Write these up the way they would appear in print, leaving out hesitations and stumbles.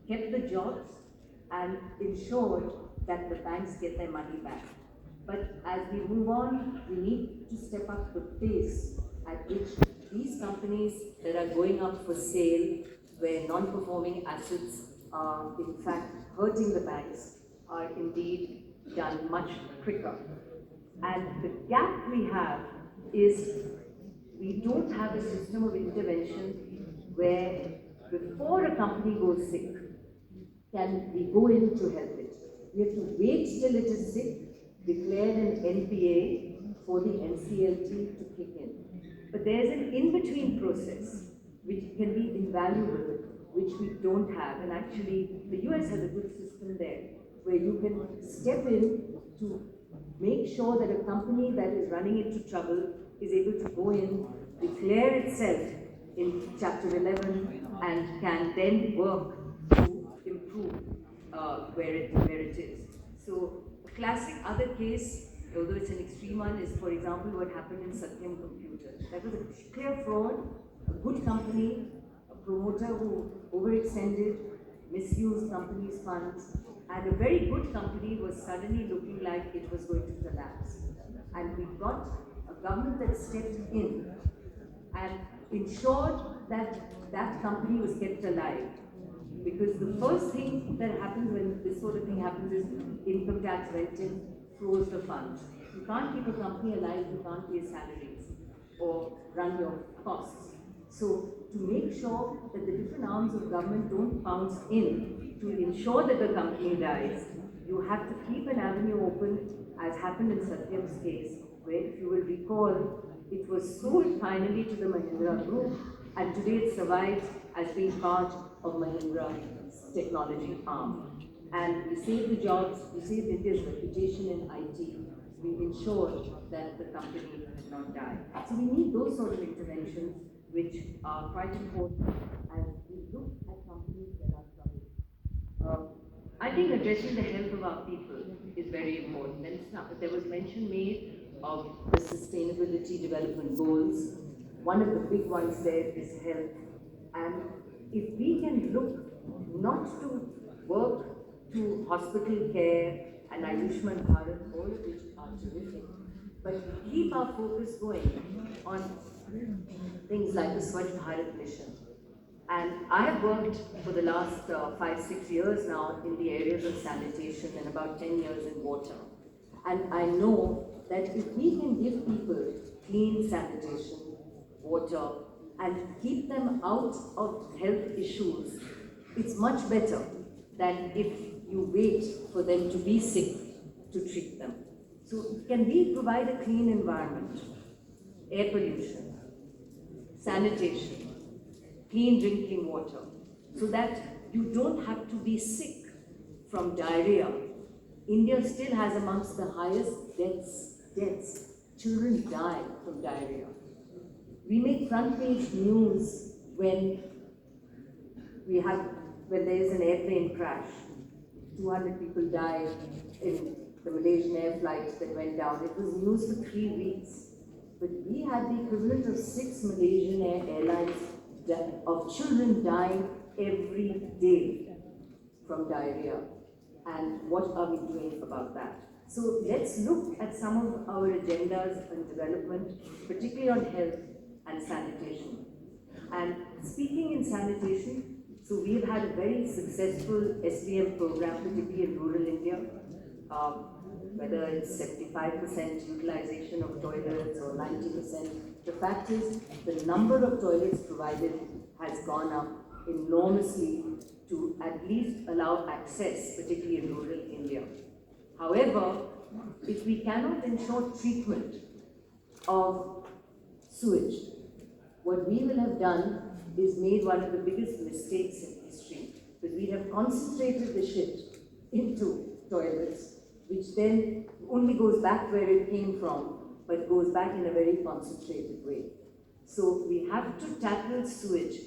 kept the jobs, and ensured that the banks get their money back. But as we move on, we need to step up the pace at which these companies that are going up for sale, where non-performing assets are in fact hurting the banks, are indeed done much quicker. And the gap we have is we don't have a system of intervention where before a company goes sick, can we go in to help it. We have to wait till it is sick, declare an NPA for the NCLT to kick in. But there's an in-between process which can be invaluable, which we don't have. And actually, the US has a good system there, where you can step in to make sure that a company that is running into trouble is able to go in, declare itself in Chapter 11, and can then work to improve where it is. So a classic other case, although it's an extreme one, is for example what happened in Satyam Computers. That was a clear fraud, a good company, a promoter who overextended, misused company's funds, and a very good company was suddenly looking like it was going to collapse. And we got a government that stepped in and ensured that that company was kept alive. Because the first thing that happens when this sort of thing happens is income tax went in, froze the funds. You can't keep a company alive, you can't pay salaries or run your costs. So to make sure that the different arms of government don't pounce in to ensure that the company dies, you have to keep an avenue open, as happened in Satyam's case, where if you will recall, it was sold finally to the Mahindra Group, and today it survives as being part of Mahindra's technology arm. And we saved the jobs, we saved India's reputation in IT, we ensured that the company did not die. So we need those sort of interventions which are quite important as we look at companies that are troubled. I think addressing the health of our people is very important. There was mention made of the Sustainability Development Goals. One of the big ones there is health. And if we can look not to work to hospital care and Ayushman Bharat, all of which are terrific, but keep our focus going on things like the Swachh Bharat mission. And I have worked for the last 5-6 years now in the areas of sanitation and about 10 years in water. And I know that if we can give people clean sanitation, water, and keep them out of health issues, it's much better than if you wait for them to be sick to treat them. So can we provide a clean environment, air pollution, sanitation, clean drinking water, so that you don't have to be sick from diarrhea. India still has amongst the highest deaths. Children die from diarrhea. We make front page news when there is an airplane crash. 200 people died in the Malaysian air flight that went down. It was news for 3 weeks. But we had the equivalent of 6 Malaysian airlines of children dying every day from diarrhea. And what are we doing about that? So let's look at some of our agendas and development, particularly on health and sanitation. And speaking in sanitation, so we've had a very successful SVM program, particularly in rural India, whether it's 75% utilization of toilets or 90%. The fact is, the number of toilets provided has gone up enormously to at least allow access, particularly in rural India. However, if we cannot ensure treatment of sewage, what we will have done is made one of the biggest mistakes in history, because we have concentrated the shit into toilets, which then only goes back where it came from, but goes back in a very concentrated way. So we have to tackle sewage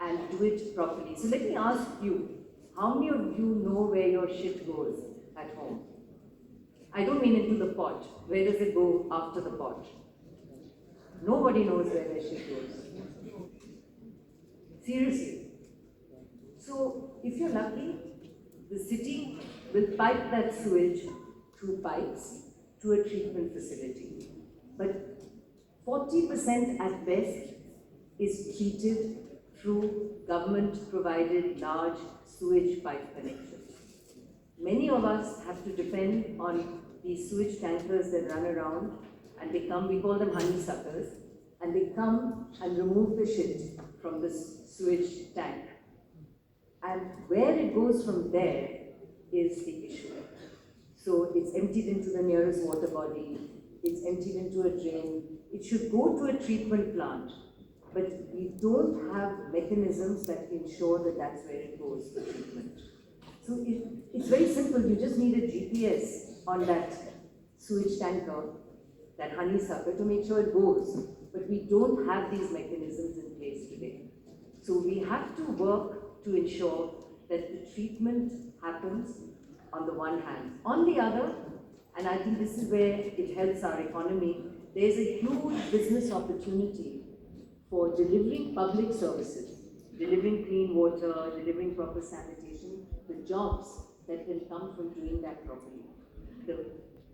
and do it properly. So let me ask you, how many of you know where your shit goes at home? I don't mean into the pot. Where does it go after the pot? Nobody knows where their shit goes. Seriously. So if you're lucky, the city will pipe that sewage through pipes to a treatment facility. But 40% at best is treated through government-provided large sewage pipe connections. Many of us have to depend on these sewage tankers that run around, and they come, we call them honeysuckers, and they come and remove the shit from the sewage tank. And where it goes from there is the issue. So it's emptied into the nearest water body, it's emptied into a drain, it should go to a treatment plant, but we don't have mechanisms that ensure that that's where it goes for treatment. So it's very simple, you just need a GPS on that sewage tanker, that honeysucker, to make sure it goes. But we don't have these mechanisms in place today. So we have to work to ensure that the treatment happens on the one hand. On the other, and I think this is where it helps our economy, there's a huge business opportunity for delivering public services, delivering clean water, delivering proper sanitation, the jobs that can come from doing that properly.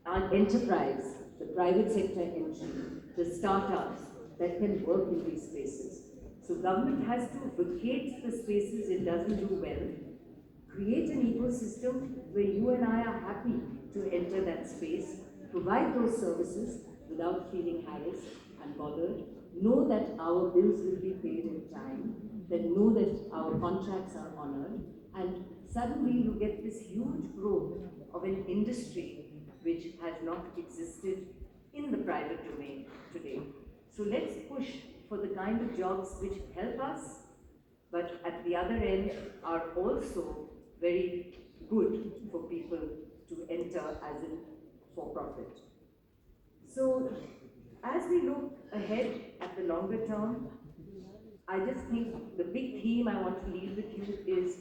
Our enterprise, the private sector entry, the startups that can work in these spaces. So government has to vacate the spaces it doesn't do well, create an ecosystem where you and I are happy to enter that space, provide those services without feeling harassed and bothered, know that our bills will be paid in time, that know that our contracts are honored, and suddenly you get this huge growth of an industry which has not existed in the private domain today. So let's push for the kind of jobs which help us, but at the other end are also very good for people to enter as in for profit. So as we look ahead at the longer term, I just think the big theme I want to leave with you is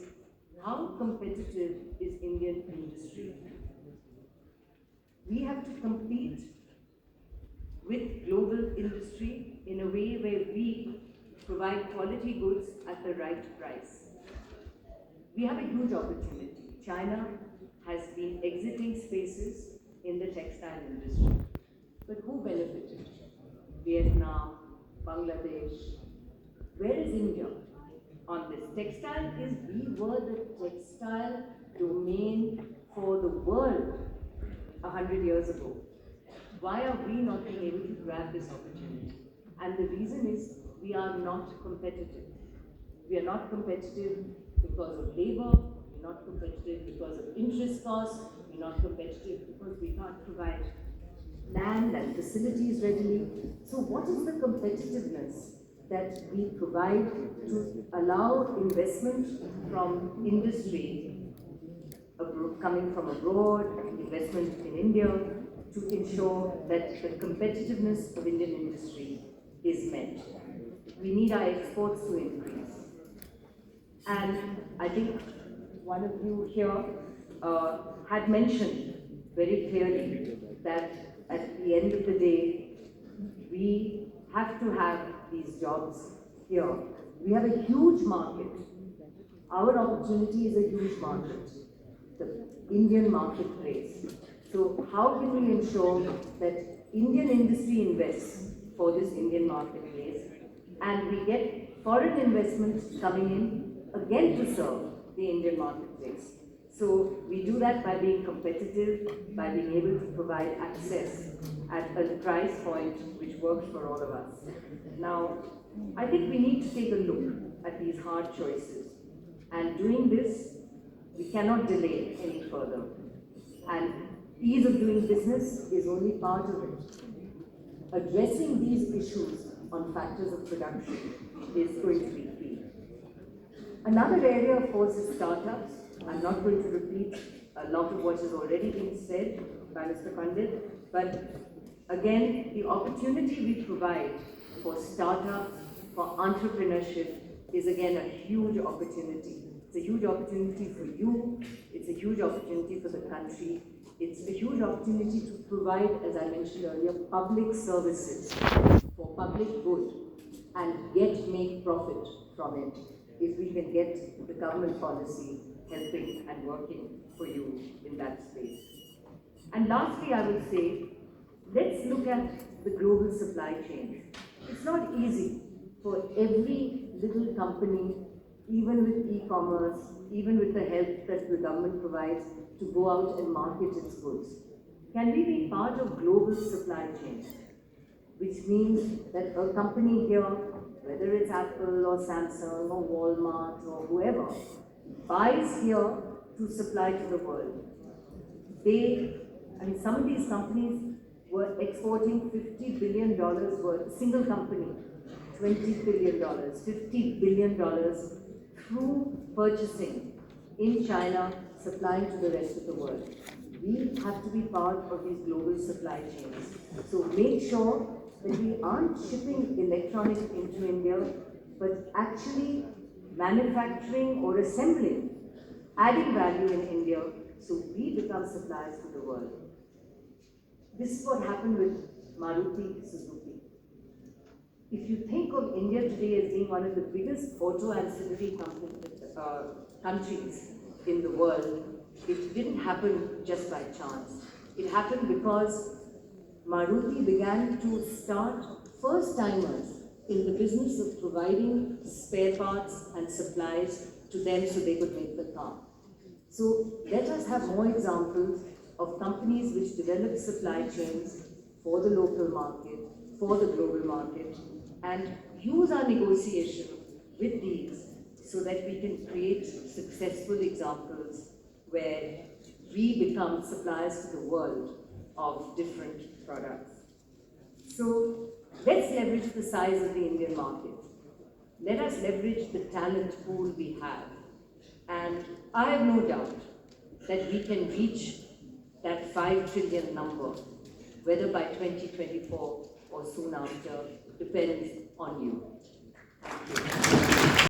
how competitive is Indian industry? We have to compete with global industry in a way where we provide quality goods at the right price. We have a huge opportunity. China has been exiting spaces in the textile industry. But who benefited? Vietnam, Bangladesh. Where is India on this? Textile is, we were the textile domain for the world 100 years ago. Why are we not being able to grab this opportunity? And the reason is we are not competitive. We are not competitive because of labor, we're not competitive because of interest costs, we're not competitive because we can't provide land and facilities readily. So what is the competitiveness that we provide to allow investment from industry coming from abroad, investment in India, to ensure that the competitiveness of Indian industry is met? We need our exports to increase. And I think one of you here had mentioned very clearly that at the end of the day, we have to have these jobs here. We have a huge market. Our opportunity is a huge market, the Indian marketplace. So how can we ensure that Indian industry invests for this Indian marketplace and we get foreign investments coming in again to serve the Indian marketplace? So we do that by being competitive, by being able to provide access at a price point which works for all of us. Now, I think we need to take a look at these hard choices. And doing this, we cannot delay any further. And ease of doing business is only part of it. Addressing these issues on factors of production is going to be key. Another area, of course, is startups. I'm not going to repeat a lot of what has already been said by Mr. Pandit, but again, the opportunity we provide for startups, for entrepreneurship, is again a huge opportunity. It's a huge opportunity for you, it's a huge opportunity for the country, it's a huge opportunity to provide, as I mentioned earlier, public services for public good and yet make profit from it. if we can get the government policy helping and working for you in that space. And lastly, I would say, let's look at the global supply chains. It's not easy for every little company, even with e-commerce, even with the help that the government provides, to go out and market its goods. Can we be part of global supply chains? Which means that a company here, whether it's Apple or Samsung or Walmart or whoever, buys here to supply to the world. Some of these companies were exporting $50 billion worth, a single company, $20 billion, $50 billion through purchasing in China, supplying to the rest of the world. We have to be part of these global supply chains. So make sure that we aren't shipping electronics into India, but actually manufacturing or assembling, adding value in India, so we become suppliers to the world. This is what happened with Maruti Suzuki. If you think of India today as being one of the biggest auto ancillary countries in the world, it didn't happen just by chance. It happened because Maruti began to start first-timers in the business of providing spare parts and supplies to them so they could make the car. So let us have more examples of companies which develop supply chains for the local market, for the global market, and use our negotiation with these so that we can create successful examples where we become suppliers to the world of different products. So let's leverage the size of the Indian market. Let us leverage the talent pool we have. And I have no doubt that we can reach that 5 trillion number, whether by 2024 or soon after, depends on you. Thank you.